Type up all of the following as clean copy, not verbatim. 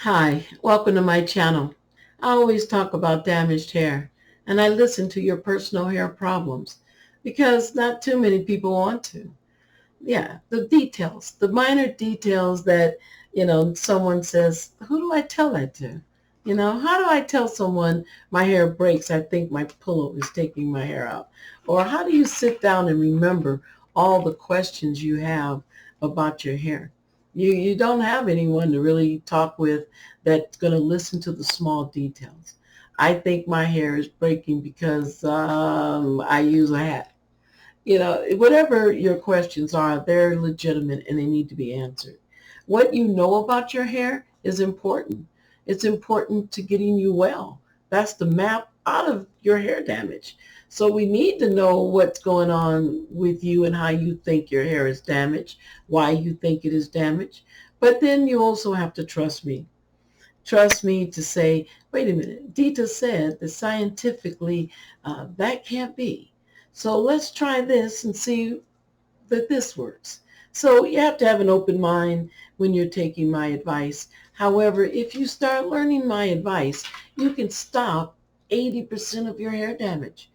Hi, welcome to my channel. I always talk about damaged hair, and I listen to your personal hair problems because not too many people want to. Yeah, the details, the minor details that, someone says, who do I tell that to? How do I tell someone my hair breaks? I think my pillow is taking my hair out. Or how do you sit down and remember all the questions you have about your hair? You don't have anyone to really talk with that's going to listen to the small details. I think my hair is breaking because I use a hat. Whatever your questions are, they're legitimate and they need to be answered. What you know about your hair is important. It's important to getting you well. That's the map out of your hair damage. So we need to know what's going on with you and how you think your hair is damaged, why you think it is damaged. But then you also have to trust me. Trust me to say, wait a minute, Dita said that scientifically that can't be. So let's try this and see that this works. So you have to have an open mind when you're taking my advice. However, if you start learning my advice, you can stop 80% of your hair damage.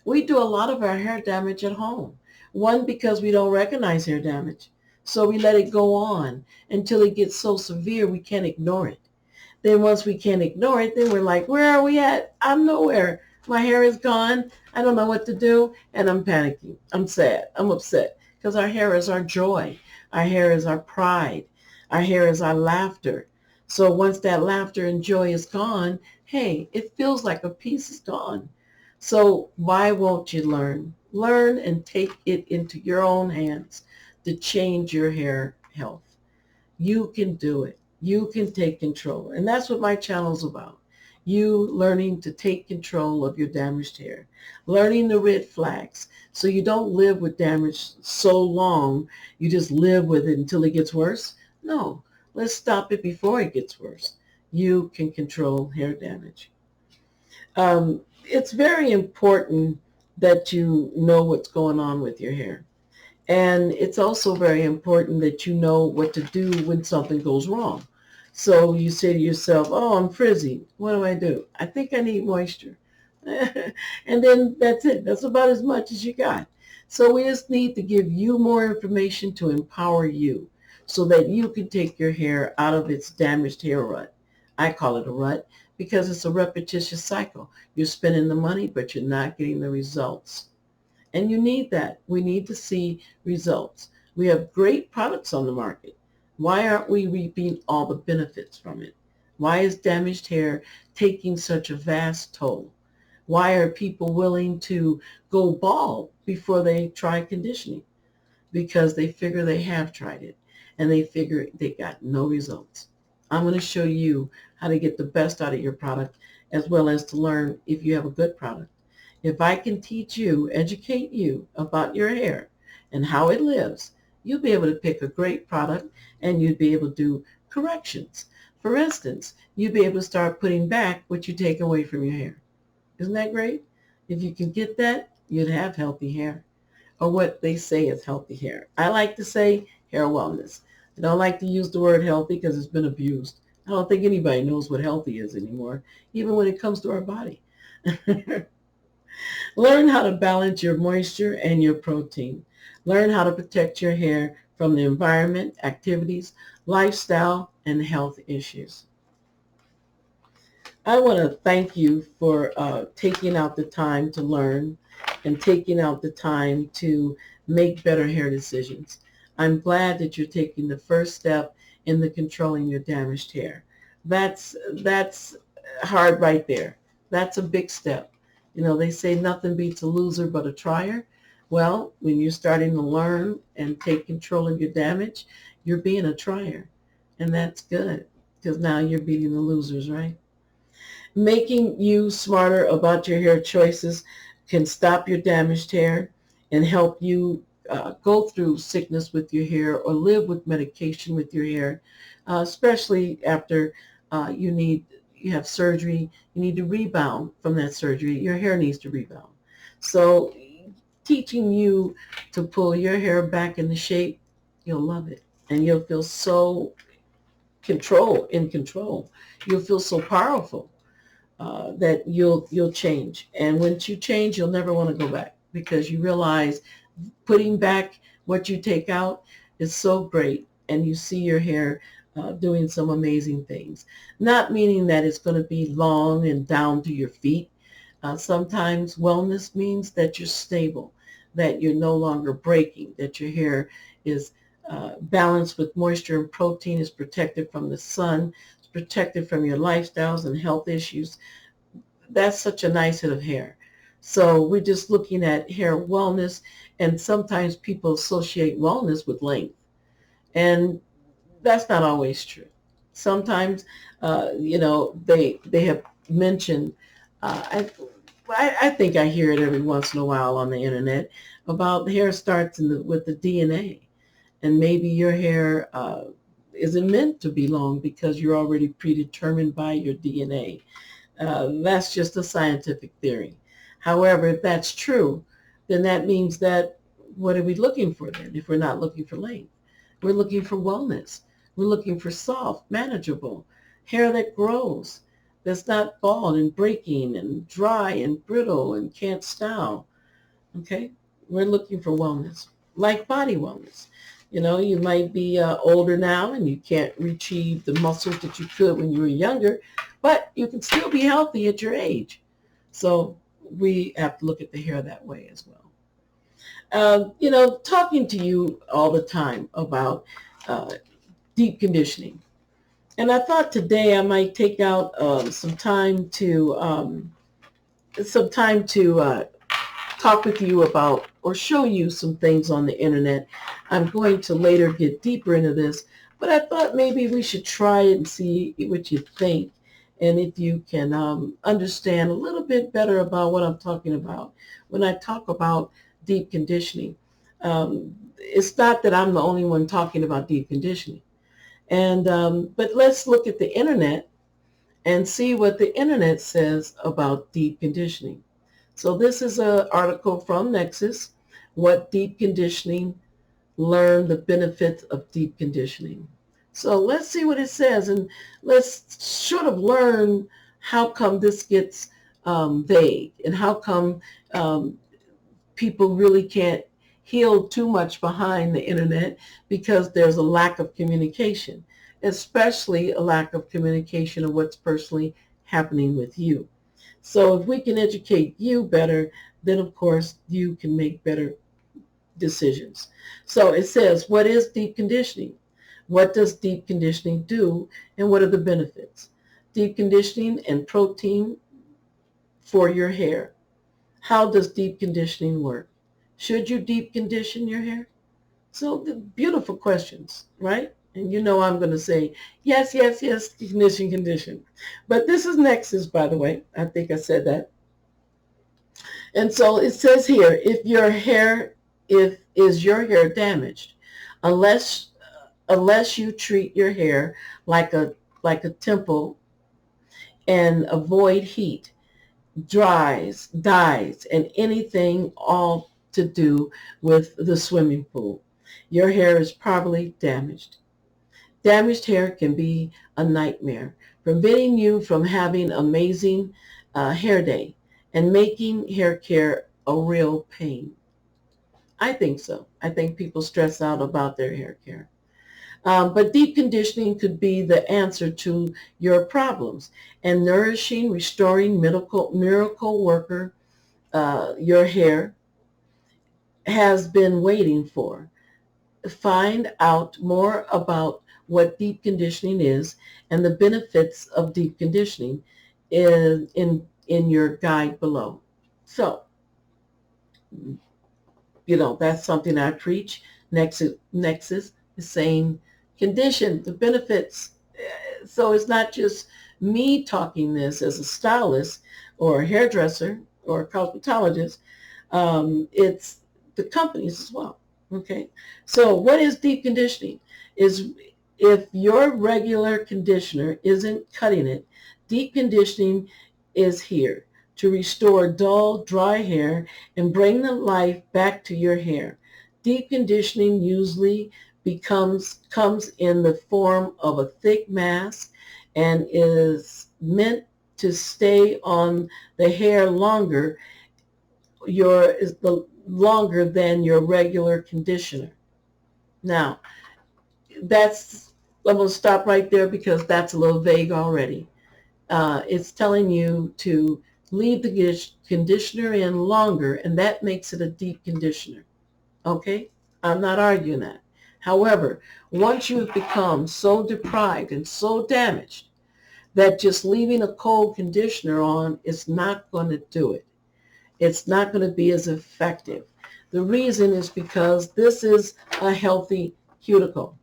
We do a lot of our hair damage at home. One, because we don't recognize hair damage. So we let it go on until it gets so severe we can't ignore it. Then once we can't ignore it, then we're like, where are we at? I'm nowhere. My hair is gone. I don't know what to do. And I'm panicking. I'm sad. I'm upset because our hair is our joy. Our hair is our pride. Our hair is our laughter. So once that laughter and joy is gone, hey, it feels like a piece is gone. So why won't you learn? Learn and take it into your own hands to change your hair health. You can do it. You can take control. And that's what my channel's about. You learning to take control of your damaged hair, learning the red flags so you don't live with damage so long you just live with it until it gets worse. No, let's stop it before it gets worse. You can control hair damage. It's very important that you know what's going on with your hair. And it's also very important that you know what to do when something goes wrong. So you say to yourself, oh, I'm frizzy. What do I do? I think I need moisture. And then that's it. That's about as much as you got. So we just need to give you more information to empower you so that you can take your hair out of its damaged hair rut. I call it a rut because it's a repetitious cycle. You're spending the money, but you're not getting the results. And you need that. We need to see results. We have great products on the market. Why aren't we reaping all the benefits from it? Why is damaged hair taking such a vast toll? Why are people willing to go bald before they try conditioning? Because they figure they have tried it and they figure they got no results. I'm going to show you how to get the best out of your product as well as to learn if you have a good product. If I can teach you, educate you about your hair and how it lives, you'll be able to pick a great product and you'd be able to do corrections. For instance, you'd be able to start putting back what you take away from your hair. Isn't that great? If you can get that, you'd have healthy hair, or what they say is healthy hair. I like to say hair wellness. I don't like to use the word healthy because it's been abused. I don't think anybody knows what healthy is anymore, even when it comes to our body. Learn how to balance your moisture and your protein. Learn how to protect your hair from the environment, activities, lifestyle, and health issues. I want to thank you for taking out the time to learn and taking out the time to make better hair decisions. I'm glad that you're taking the first step in the controlling your damaged hair. That's hard right there. That's a big step. They say nothing beats a loser but a trier. Well, when you're starting to learn and take control of your damage, you're being a trier. And that's good because now you're beating the losers, right? Making you smarter about your hair choices can stop your damaged hair and help you go through sickness with your hair or live with medication with your hair, especially after you have surgery. You need to rebound from that surgery. Your hair needs to rebound. So teaching you to pull your hair back into shape, you'll love it. And you'll feel so control. You'll feel so powerful that you'll change. And once you change, you'll never want to go back because you realize putting back what you take out is so great, and you see your hair doing some amazing things. Not meaning that it's going to be long and down to your feet. Sometimes wellness means that you're stable, that you're no longer breaking, that your hair is balanced with moisture and protein, is protected from the sun, it's protected from your lifestyles and health issues. That's such a nice head of hair. So we're just looking at hair wellness, and sometimes people associate wellness with length. And that's not always true. Sometimes, they have mentioned, I think I hear it every once in a while on the internet about hair starts with the DNA. And maybe your hair isn't meant to be long because you're already predetermined by your DNA. That's just a scientific theory. However, if that's true, then that means that what are we looking for then if we're not looking for length? We're looking for wellness. We're looking for soft, manageable hair that grows, that's not bald and breaking and dry and brittle and can't style. Okay? We're looking for wellness, like body wellness. You might be older now and you can't retrieve the muscles that you could when you were younger, but you can still be healthy at your age. So we have to look at the hair that way as well. Talking to you all the time about uh, deep conditioning. And I thought today I might take out some time to talk with you about or show you some things on the internet. I'm going to later get deeper into this, but I thought maybe we should try it and see what you think and if you can understand a little bit better about what I'm talking about when I talk about deep conditioning. It's not that I'm the only one talking about deep conditioning. But let's look at the internet and see what the internet says about deep conditioning. So this is an article from Nexus, What Deep Conditioning, Learn the Benefits of Deep Conditioning. So let's see what it says, and let's sort of learn how come this gets vague, and how come people really can't heal too much behind the internet because there's a lack of communication, especially a lack of communication of what's personally happening with you. So if we can educate you better, then of course you can make better decisions. So it says, what is deep conditioning? What does deep conditioning do, and what are the benefits? Deep conditioning and protein for your hair. How does deep conditioning work? Should you deep condition your hair? So the beautiful questions, right? And I'm going to say, yes, yes, yes, condition. But this is Nexus, by the way. I think I said that. And so it says here, if is your hair damaged, unless you treat your hair like a temple and avoid heat, dyes, and anything all to do with the swimming pool, your hair is probably damaged. Damaged hair can be a nightmare, preventing you from having amazing hair day and making hair care a real pain. I think so. I think people stress out about their hair care. But deep conditioning could be the answer to your problems, and nourishing, restoring miracle worker your hair has been waiting for. Find out more about what deep conditioning is and the benefits of deep conditioning in your guide below. So, that's something I preach. Nexus is saying condition, the benefits. So it's not just me talking this as a stylist or a hairdresser or a cosmetologist. It's the companies as well. Okay. So what is deep conditioning? Is if your regular conditioner isn't cutting it, deep conditioning is here to restore dull, dry hair and bring the life back to your hair. Deep conditioning usually comes in the form of a thick mask and is meant to stay on the hair longer than your regular conditioner. Now, that's I'm going to stop right there because that's a little vague already. It's telling you to leave the conditioner in longer, and that makes it a deep conditioner. Okay? I'm not arguing that. However, once you've become so deprived and so damaged that just leaving a cold conditioner on is not going to do it. It's not going to be as effective. The reason is because this is a healthy cuticle.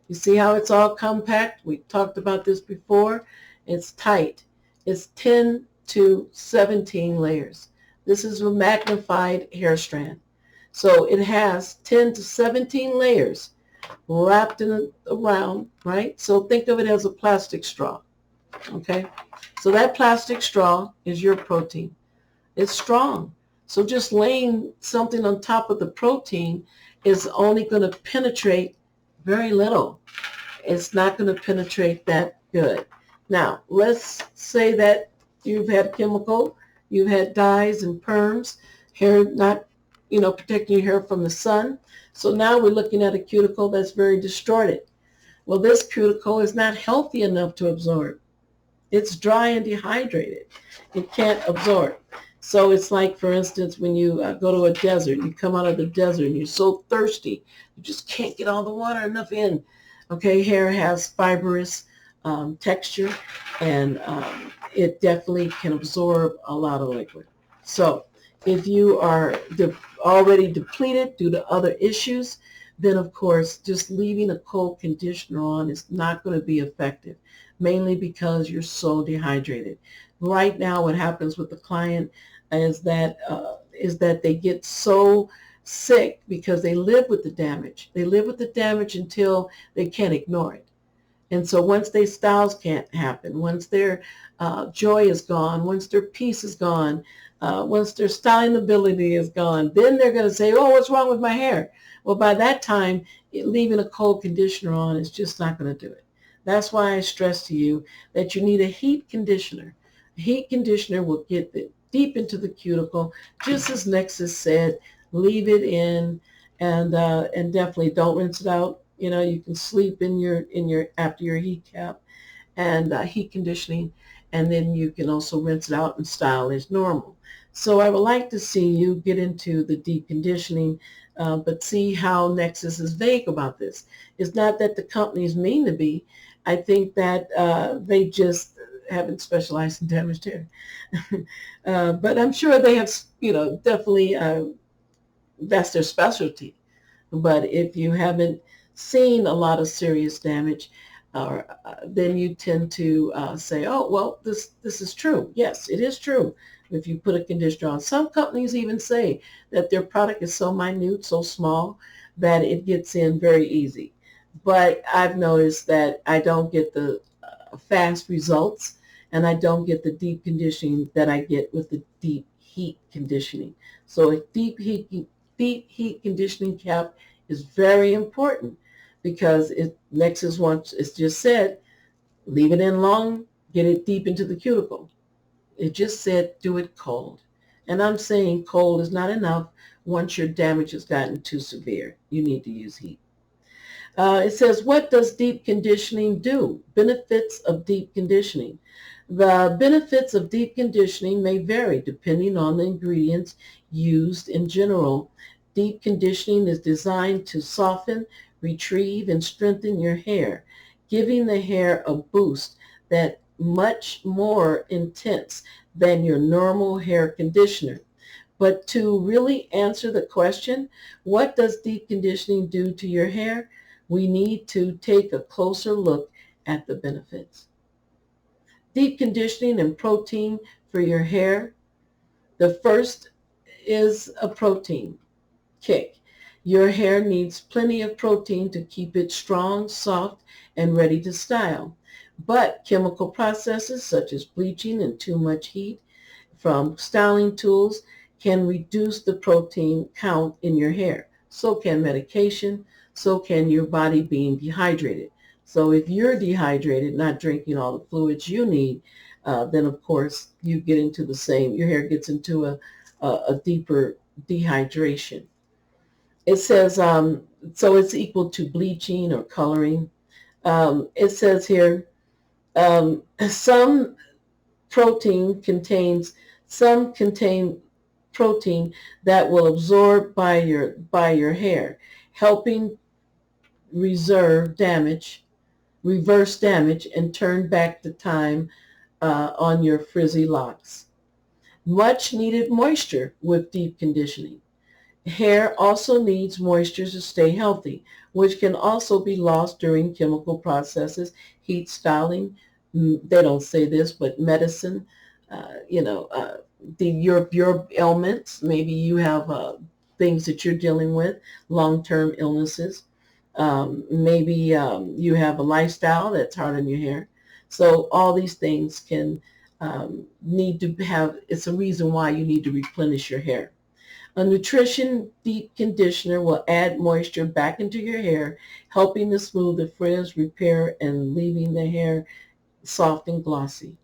You see how it's all compact? We talked about this before. It's tight. It's 10 to 17 layers. This is a magnified hair strand. So it has 10 to 17 layers wrapped around, right? So think of it as a plastic straw, okay? So that plastic straw is your protein. It's strong. So just laying something on top of the protein is only going to penetrate very little. It's not going to penetrate that good. Now, let's say that you've had chemical, you've had dyes and perms, hair not, protecting your hair from the sun. So now we're looking at a cuticle that's very distorted. Well, this cuticle is not healthy enough to absorb. It's dry and dehydrated. It can't absorb. So it's like, for instance, when you go to a desert, you come out of the desert and you're so thirsty, you just can't get all the water enough in. Okay, hair has fibrous texture, and it definitely can absorb a lot of liquid. So if you are already depleted due to other issues, then of course just leaving a cold conditioner on is not going to be effective, mainly because you're so dehydrated. Right now what happens with the client is that they get so sick because they live with the damage. They live with the damage until they can't ignore it. And so once their styles can't happen, once their joy is gone, once their peace is gone, once their styling ability is gone, then they're going to say, oh, what's wrong with my hair? Well, by that time, leaving a cold conditioner on is just not going to do it. That's why I stress to you that you need a heat conditioner. A heat conditioner will get deep into the cuticle, just as Nexus said, leave it in, and definitely don't rinse it out. You can sleep in your after your heat cap and heat conditioning, and then you can also rinse it out and style as normal. So I would like to see you get into the deep conditioning, but see how Nexus is vague about this. It's not that the companies mean to be. I think that they just haven't specialized in damaged hair. But I'm sure they have, definitely that's their specialty. But if you haven't seen a lot of serious damage, then you tend to say, oh, well, this is true. Yes, it is true. If you put a conditioner on. Some companies even say that their product is so minute, so small, that it gets in very easy. But I've noticed that I don't get the fast results, and I don't get the deep conditioning that I get with the deep heat conditioning. So a deep heat conditioning cap is very important because Nexus wants, it's just said, leave it in long, get it deep into the cuticle. It just said do it cold. And I'm saying cold is not enough once your damage has gotten too severe. You need to use heat. It says, what does deep conditioning do? Benefits of deep conditioning. The benefits of deep conditioning may vary depending on the ingredients used. In general, deep conditioning is designed to soften, retrieve, and strengthen your hair, giving the hair a boost that much more intense than your normal hair conditioner. But to really answer the question, what does deep conditioning do to your hair? We need to take a closer look at the benefits. Deep conditioning and protein for your hair. The first is a protein kick. Your hair needs plenty of protein to keep it strong, soft, and ready to style. But chemical processes such as bleaching and too much heat from styling tools can reduce the protein count in your hair. So can medication. so can your body being dehydrated. So if you're dehydrated, not drinking all the fluids you need, then of course you get into the same, your hair gets into a deeper dehydration. It says, so it's equal to bleaching or coloring. It says here, some protein contains, some contain protein that will absorb by your hair, helping reserve damage, reverse damage, and turn back the time on your frizzy locks. Much needed moisture with deep conditioning. Hair also needs moisture to stay healthy, which can also be lost during chemical processes, heat styling. They don't say this, but medicine, you know, your ailments. Maybe you have things that you're dealing with, long-term illnesses. Maybe you have a lifestyle that's hard on your hair. So all these things can need to have, it's a reason why you need to replenish your hair. A nutrition deep conditioner will add moisture back into your hair, helping to smooth the frizz, repair, and leaving the hair soft and glossy.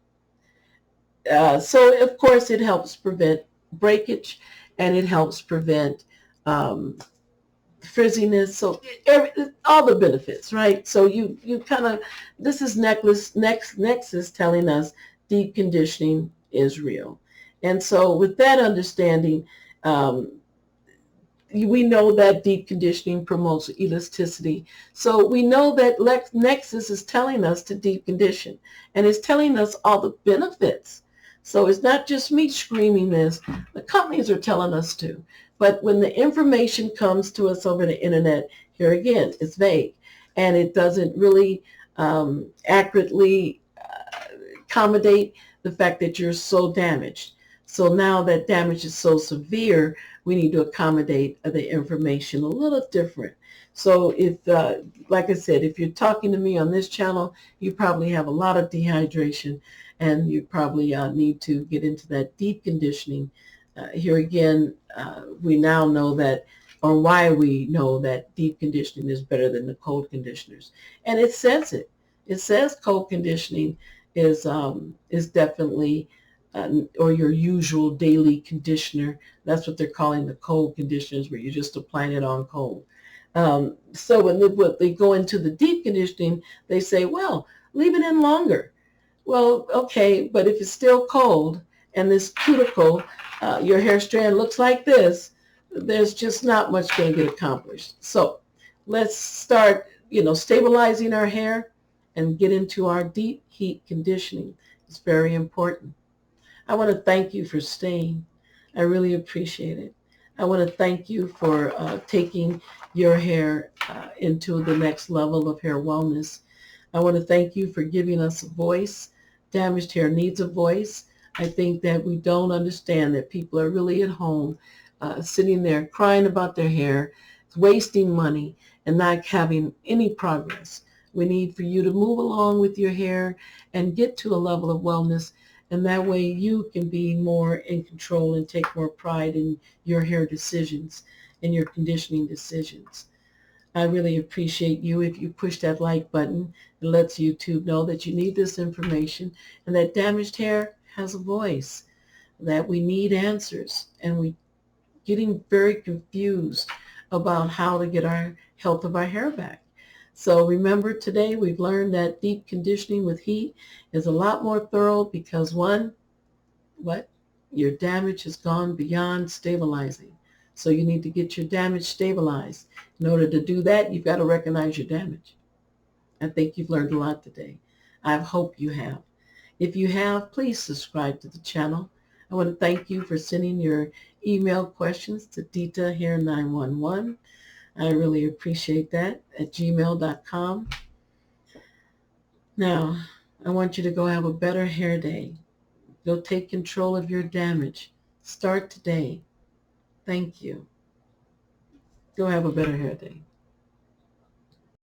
So, of course, it helps prevent breakage and it helps prevent um, frizziness. So, all the benefits, right? So, you kind of, this is Nexus telling us deep conditioning is real. And so, with that understanding, um, we know that deep conditioning promotes elasticity. So we know that Nexus is telling us to deep condition, and it's telling us all the benefits. So it's not just me screaming this. The companies are telling us to. But when the information comes to us over the internet, here again, it's vague. And it doesn't really accurately accommodate the fact that you're so damaged. So now that damage is so severe, we need to accommodate the information a little different. So if, like I said, if you're talking to me on this channel, you probably have a lot of dehydration and you probably need to get into that deep conditioning. Here again, we now know that, or why we know that deep conditioning is better than the cold conditioners. And it says it. It says cold conditioning is definitely or your usual daily conditioner. That's what they're calling the cold conditioners, where you're just applying it on cold. So when they go into the deep conditioning, they say, well, leave it in longer. Well, okay, but if it's still cold and this cuticle, your hair strand looks like this, there's just not much going to get accomplished. So let's start, stabilizing our hair and get into our deep heat conditioning. It's very important. I want to thank you for staying. I really appreciate it. I want to thank you for taking your hair into the next level of hair wellness. I want to thank you for giving us a voice. Damaged hair needs a voice. I think that we don't understand that people are really at home sitting there crying about their hair, wasting money, and not having any progress. We need for you to move along with your hair and get to a level of wellness, and that way you can be more in control and take more pride in your hair decisions and your conditioning decisions. I really appreciate you if you push that like button. It lets YouTube know that you need this information and that damaged hair has a voice, that we need answers, and we getting very confused about how to get our health of our hair back. So remember, today we've learned that deep conditioning with heat is a lot more thorough because one, what? Your damage has gone beyond stabilizing. So you need to get your damage stabilized. In order to do that, you've got to recognize your damage. I think you've learned a lot today. I hope you have. If you have, please subscribe to the channel. I want to thank you for sending your email questions to DitaHair911. I really appreciate that at gmail.com. Now, I want you to go have a better hair day. Go take control of your damage. Start today. Thank you. Go have a better hair day.